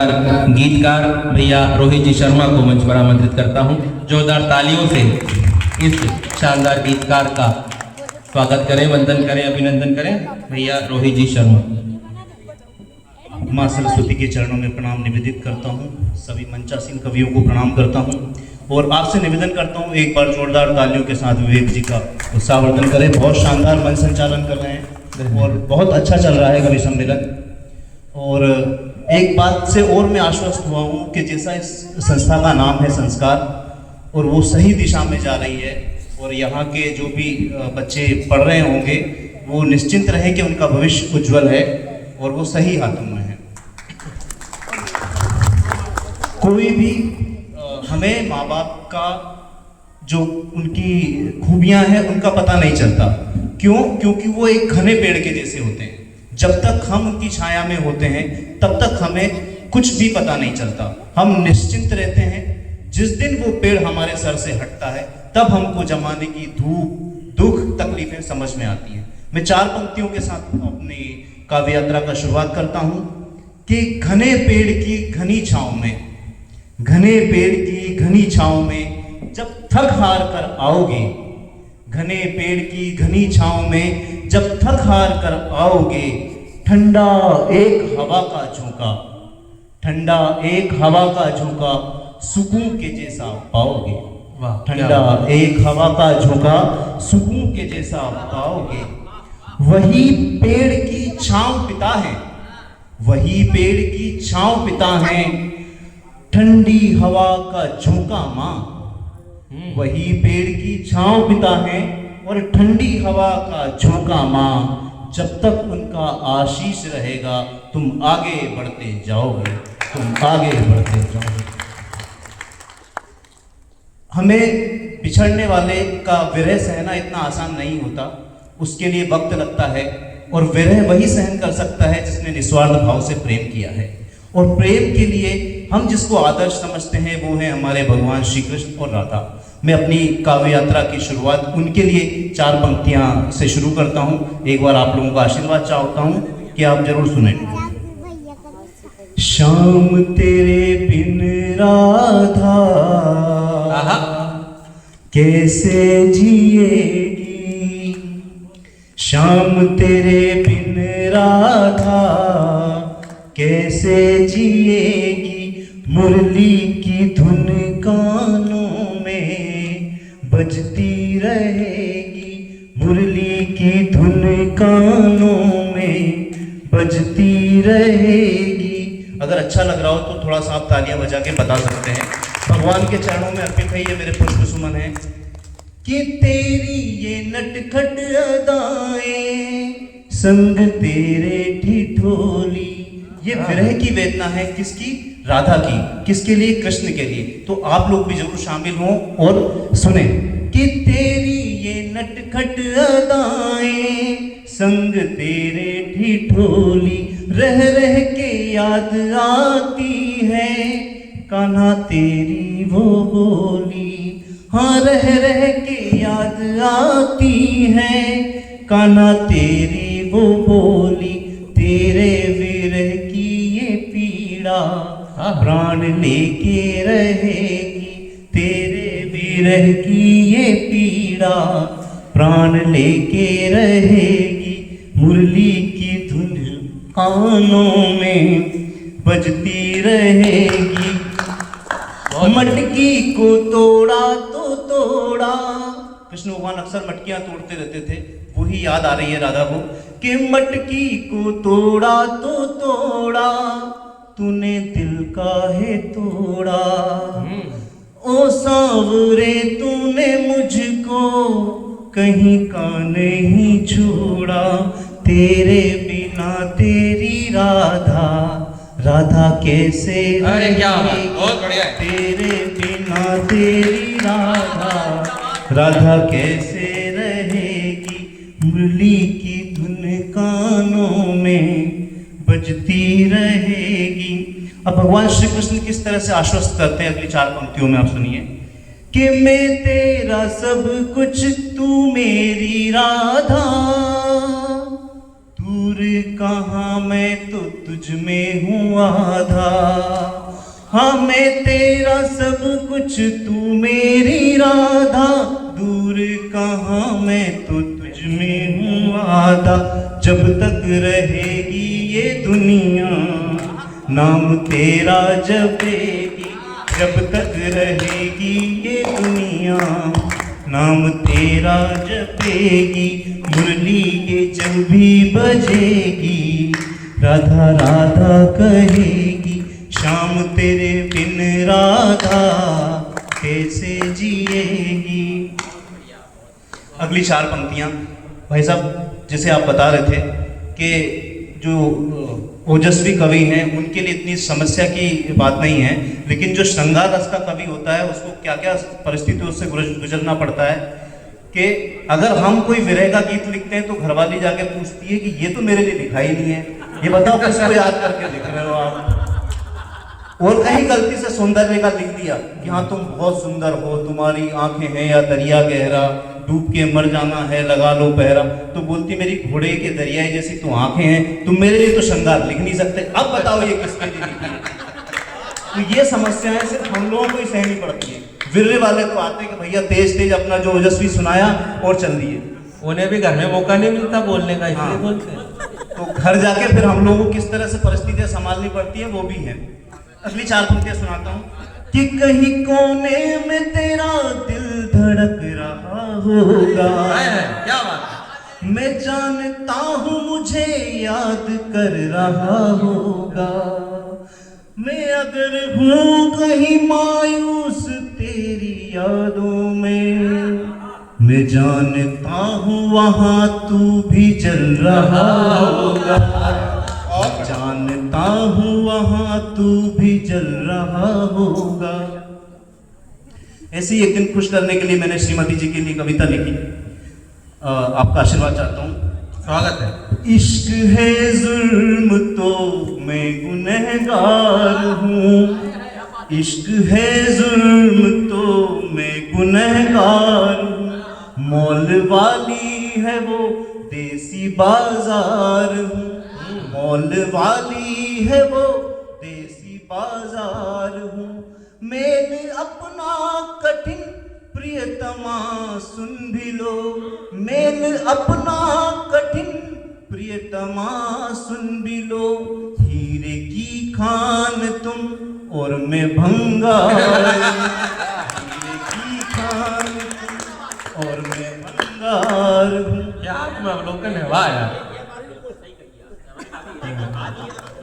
गीतकार भैया रोहित जी शर्मा को मंच पर आमंत्रित करता हूं। जोरदार तालियों से इस शानदार गीतकार का स्वागत करें, वंदन करें, अभिनंदन करें भैया रोहित जी शर्मा। माँ सरस्वती के चरणों में प्रणाम निवेदित करता हूँ। सभी मंचासीन कवियों को प्रणाम करता हूँ और आपसे निवेदन करता हूँ एक बार जोरदार तालियों के साथ विवेक जी का उत्साहवर्धन करें। बहुत शानदार मंच संचालन कर रहे हैं और बहुत अच्छा चल रहा है कवि सम्मेलन। और एक बात से और मैं आश्वस्त हुआ हूँ कि जैसा इस संस्था का नाम है संस्कार, और वो सही दिशा में जा रही है और यहाँ के जो भी बच्चे पढ़ रहे होंगे वो निश्चिंत रहे कि उनका भविष्य उज्जवल है और वो सही हाथों में है। कोई भी हमें माँ बाप का जो उनकी खूबियां हैं उनका पता नहीं चलता। क्यों? क्योंकि वो एक घने पेड़ के जैसे होते हैं। जब तक हम उनकी छाया में होते हैं तब तक हमें कुछ भी पता नहीं चलता, हम निश्चिंत रहते हैं। जिस दिन वो पेड़ हमारे सर से हटता है तब हमको जमाने की धूप, दुख, तकलीफें समझ में आती हैं। मैं 4 पंक्तियों के साथ अपनी काव्य यात्रा का शुरुआत करता हूं कि घने पेड़ की घनी छांव में, घने पेड़ की घनी छांव में जब थक हार कर आओगे, घने पेड़ की घनी छांव में जब थक हार कर आओगे, ठंडा एक हवा का झोंका, ठंडा एक हवा का झोंका सुकून के जैसा पाओगे। ठंडा एक हवा का झोंका सुकून के जैसा पाओगे। वही पेड़ की छांव पिता है, वही पेड़ की छांव पिता है, ठंडी हवा का झोंका माँ। वही पेड़ की छांव पिता है और ठंडी हवा का झोंका माँ। जब तक उनका आशीष रहेगा तुम आगे बढ़ते जाओगे, तुम आगे बढ़ते जाओगे। हमें बिछड़ने वाले का विरह सहना इतना आसान नहीं होता, उसके लिए वक्त लगता है। और विरह वही सहन कर सकता है जिसने निस्वार्थ भाव से प्रेम किया है। और प्रेम के लिए हम जिसको आदर्श समझते हैं वो है हमारे भगवान श्री कृष्ण और राधा। मैं अपनी काव्य यात्रा की शुरुआत उनके लिए 4 पंक्तियां से शुरू करता हूं। एक बार आप लोगों का आशीर्वाद चाहता हूं कि आप जरूर सुने। शाम तेरे बिन राधा कैसे जिएगी, शाम तेरे बिन राधा कैसे जिएगी। मुरली की धुन कानों में बजती रहेगी, मुरली की धुन कानों में बजती रहेगी। अगर अच्छा लग रहा हो तो थोड़ा सा आप तालियां बजा के बता सकते हैं। भगवान के चरणों में अर्पित है ये मेरे पुष्प सुमन है कि तेरी ये नटखट अदाएं संग तेरे ठिठोली। ये विरह की वेदना है, किसकी? राधा की। किसके लिए? कृष्ण के लिए। तो आप लोग भी जरूर शामिल हों और सुने कि तेरी ये नटखट अदाएं संग तेरे ठिठोली, रह रह के याद आती है कान्हा तेरी वो बोली। हाँ, रह रह के याद आती है कान्हा तेरी वो बोली। तेरे विरह की ये पीड़ा प्राण लेके रहेगी, तेरे विरह की ये पीड़ा प्राण लेके रहेगी। मुरली की धुन कानों में बजती रहेगी। मटकी को तोड़ा तो तोड़ा, कृष्ण भगवान अक्सर मटकियां तोड़ते रहते थे, वही याद आ रही है राधा को कि मटकी को तोड़ा तो तोड़ा, तूने दिल काहे तोड़ा। ओ सांवरे तूने मुझको कहीं का नहीं छोड़ा। तेरे बिना तेरी राधा, राधा कैसे? अरे क्या बहुत बढ़िया है। तेरे बिना तेरी राधा, राधा कैसे रहेगी। मुरली की धुन कानों में बजती रहेगी। अब भगवान श्री कृष्ण किस तरह से आश्वस्त करते हैं अगली 4 पंक्तियों में, आप सुनिए कि मैं तेरा सब कुछ, तू मेरी राधा, तू दूर कहाँ मैं तो तुझ में हूँ आधा, हाँ मैं तेरा सब कुछ तू मेरी राधा, दूर कहाँ मैं तो तुझ में हूँ आधा, जब तक रहेगी ये दुनिया नाम तेरा जपेगी, जब तक रहेगी ये दुनिया नाम तेरा जपेगी, मुरली के जब भी बजेगी राधा राधा कहेगी, शाम तेरे बिन राधा कैसे जिएगी। अगली 4 पंक्तियां भाई साहब, जैसे आप बता रहे थे कि जो ओजस्वी कवि हैं उनके लिए इतनी समस्या की बात नहीं है, लेकिन जो श्रृंगार रस का कवि होता है उसको क्या क्या परिस्थितियों से गुजरना पड़ता है कि अगर हम कोई विरह का गीत लिखते हैं तो घरवाली जाके पूछती है कि ये तो मेरे लिए लिखा ही नहीं है, ये बताओ किसको याद करके लिख रहे हो आप। और कहीं गलती से सौंदर्य का लिख दिया कि हाँ तुम बहुत सुंदर हो, तुम्हारी आंखें हैं या दरिया गहरा, डूब के मर जाना है लगा लो पहरा, तो बोलती मेरी घोड़े के दरियाई जैसी तो आंखें हैं, तुम मेरे लिए तो श्रृंगार लिख नहीं सकते, अब बताओ ये किसके लिए लिखी है। तो ये समस्याएं सिर्फ हम लोगों को ही सहनी पड़ती है। विर्रे वाले तो आते हैं कि भैया तेज तेज अपना जो ओजस्वी सुनाया और चल दिए, उन्हें भी घर में मौका नहीं मिलता बोलने का, इसलिए बोलते हैं। तो घर जाके फिर हम लोगों को किस तरह से परिस्थितियां संभालनी पड़ती है वो भी है। अगली 4 पंक्तियां सुनाता हूँ कि कहीं कोने में तेरा दिल धड़क रहा होगा, क्या बात है। मैं जानता हूँ मुझे याद कर रहा होगा, मैं अगर हूँ कहीं मायूस तेरी यादों में, मैं जानता हूँ वहाँ तू भी जल रहा होगा, जानता हूँ वहाँ तू भी जल रहा होगा। ऐसे ही एक दिन खुश करने के लिए मैंने श्रीमती जी के लिए कविता लिखी, आपका आशीर्वाद चाहता हूँ। स्वागत है। इश्क है जुल्म तो मैं गुनहगार हूँ, इश्क है जुल्म तो मैं गुनहगार हूँ, मौल वाली है वो देसी बाजार हूँ, मौल वाली है वो देसी बाजार हूँ, मैंने अपना कठिन प्रियतमा सुन भी लो, मैंने अपना कठिन प्रियतमा सुन भी लो, हीरे की खान तुम और मैं भंगार, हीरे की खान तुम और मैं भंगार हूँ। क्या अवलोकन है, वाह यार।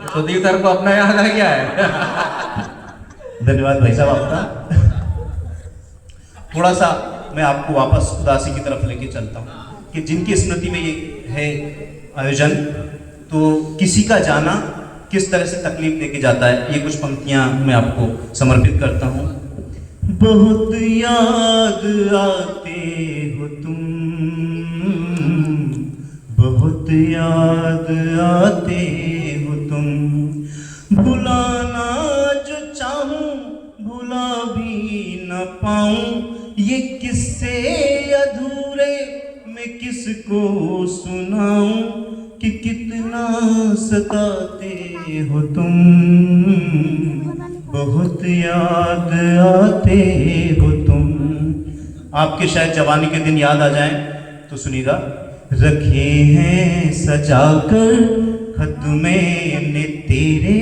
तो दीवतर को अपना याद आ गया है। धन्यवाद भाई साहब आपका। थोड़ा सा मैं आपको वापस उदासी की तरफ लेके चलता हूँ कि जिनकी स्मृति में ये है आयोजन, तो किसी का जाना किस तरह से तकलीफ देके जाता है, ये कुछ पंक्तियां मैं आपको समर्पित करता हूँ। बहुत याद आते हो तुम, बहुत याद आते हो तुम, भुलाना जो चाहूं भुला भी न पाऊं, ये किस्से अधूरे मैं किसको सुनाऊं कि कितना सताते हो तुम, बहुत याद आते हो तुम। आपके शायद जवानी के दिन याद आ जाएं तो सुनिएगा। रखे हैं सजाकर खत मैंने तेरे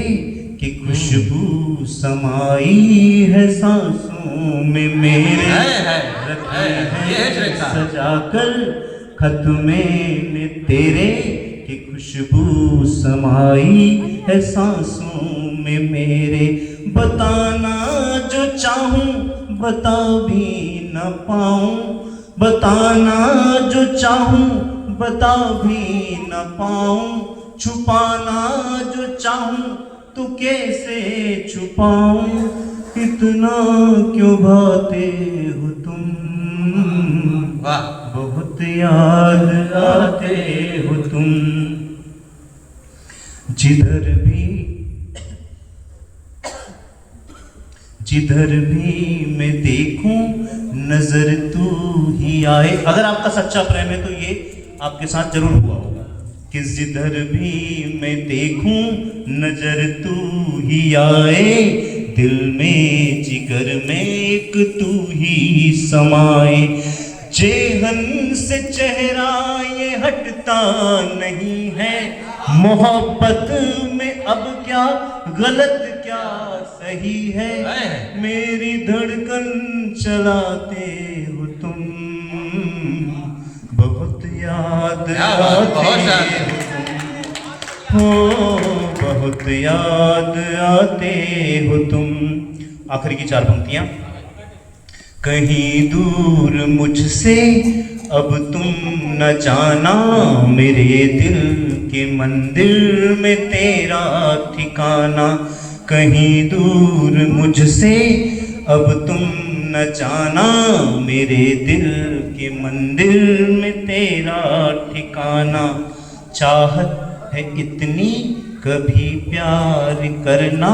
कि खुशबू समाई है सांसों में मेरे, रखे हैं सजाकर खत मैंने तेरे कि खुशबू समाई है सांसों में मेरे, बताना जो चाहूं बता भी न पाऊं, बताना जो चाहूं बता भी न पाऊं, छुपाना जो चाहूं तो कैसे छुपाऊं, इतना क्यों भाते हो तुम, बहुत याद आते हो तुम, जिधर भी मैं देखूं नजर तू ही आए। अगर आपका सच्चा प्रेम है तो ये आपके साथ जरूर हुआ होगा कि जिधर भी मैं देखूं नजर तू ही आए, दिल में जिगर में एक तू ही समाए। जेहन से चेहरा ये हटता नहीं है, मोहब्बत में अब क्या गलत क्या सही है। मेरी धड़कन चलाते हो तुम, बहुत याद आते हो, बहुत याद आते हो तुम। आखिरी की 4 पंक्तियां। कहीं दूर मुझसे अब तुम न जाना, मेरे दिल के मंदिर में तेरा ठिकाना। कहीं दूर मुझसे अब तुम न जाना, मेरे दिल के मंदिर में तेरा ठिकाना। चाहत है इतनी कभी प्यार करना,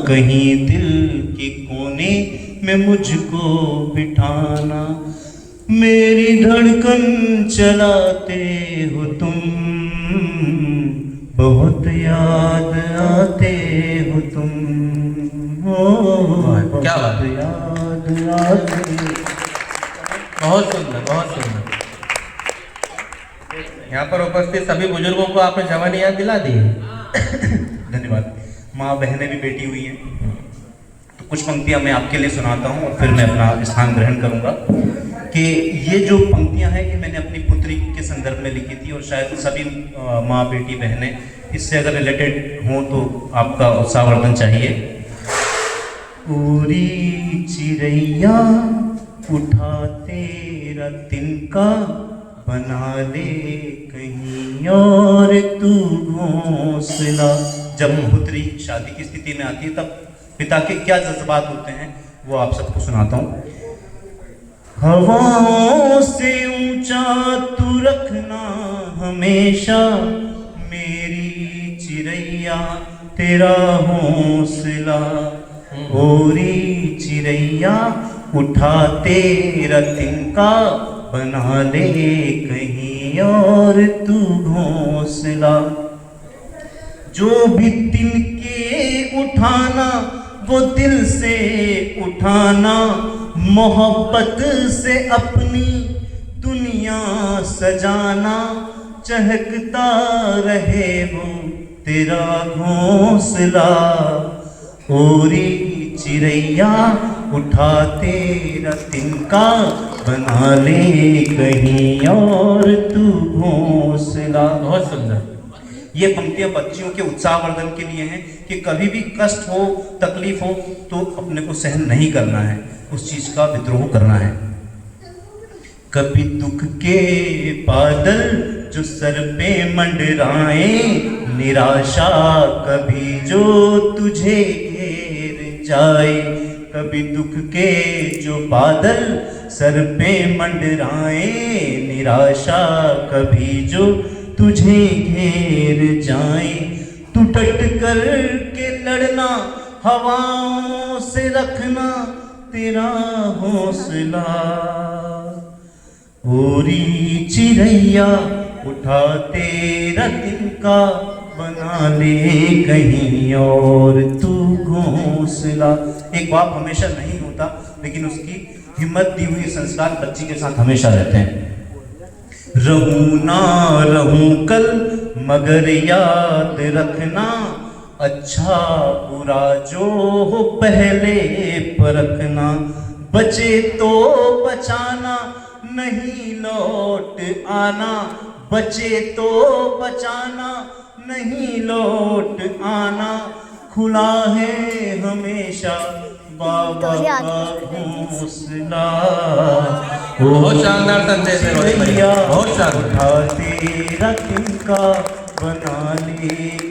कहीं दिल के कोने में मुझको बिठाना। मेरी धड़कन चलाते हो तुम, बहुत याद आते हो तुम, हो क्या बात है। याद आते। बहुत सुंदर, बहुत सुंदर। यहाँ पर उपस्थित सभी बुजुर्गों को आपने जवानी याद दिला दी। धन्यवाद। माँ बहनें भी बैठी हुई हैं, तो कुछ पंक्तियाँ मैं आपके लिए सुनाता हूँ और फिर मैं अपना स्थान ग्रहण करूँगा। कि ये जो पंक्तियाँ हैं ये मैंने अपनी पुत्री के संदर्भ में लिखी थी, और शायद सभी माँ बेटी बहनें इससे अगर रिलेटेड हों तो आपका उत्साहवर्धन चाहिए। उड़ी चिड़ैया उठा तेरा तिनका, बना ले कहीं और तू घोंसला। जब पुत्री शादी की स्थिति में आती है तब पिता के क्या जज्बात होते हैं वो आप सबको सुनाता हूँ। हवाओं से ऊंचा तू रखना हमेशा, मेरी चिड़ैया तेरा हौसला। ओरी चिड़ैया उठा तेरा तिनका, बना ले कहीं और तू घोंसला। जो भी तिनके उठाना वो दिल से उठाना, मोहब्बत से अपनी दुनिया सजाना। चहकता रहे वो तेरा घोंसला, ओरी चिड़ैया उठा तेरा तिनका, बना ले कहीं और तू घोंसला। बहुत सुंदर। ये पंक्तियां बच्चियों के उत्साहवर्धन के लिए हैं कि कभी भी कष्ट हो, तकलीफ हो तो अपने को सहन नहीं करना है, उस चीज का विद्रोह करना है। कभी दुख के बादल जो सर पे मंडराए, निराशा कभी जो तुझे घेर जाए। कभी दुख के जो बादल सर पे मंडराए, निराशा कभी जो तुझे घेर जाए। तू डट कर के लड़ना, हवाओं से रखना तेरा हौसला। ओरी चिड़ैया उठा तेरा तिनका, बना ले कहीं और तू घोंसला। एक बाप हमेशा नहीं होता, लेकिन उसकी हिम्मत दी हुई संस्कार बच्ची के साथ हमेशा रहते हैं। रहूं ना रहूं कल मगर याद रखना, अच्छा बुरा जो हो पहले परखना। बचे तो बचाना नहीं लौट आना, बचे तो बचाना नहीं लौट आना। खुला है हमेशा बाबा का हौसला। बहुत शानदार संदेश है रोहित भैया, बहुत शानदार। उठा तेरा तिनका, बना ले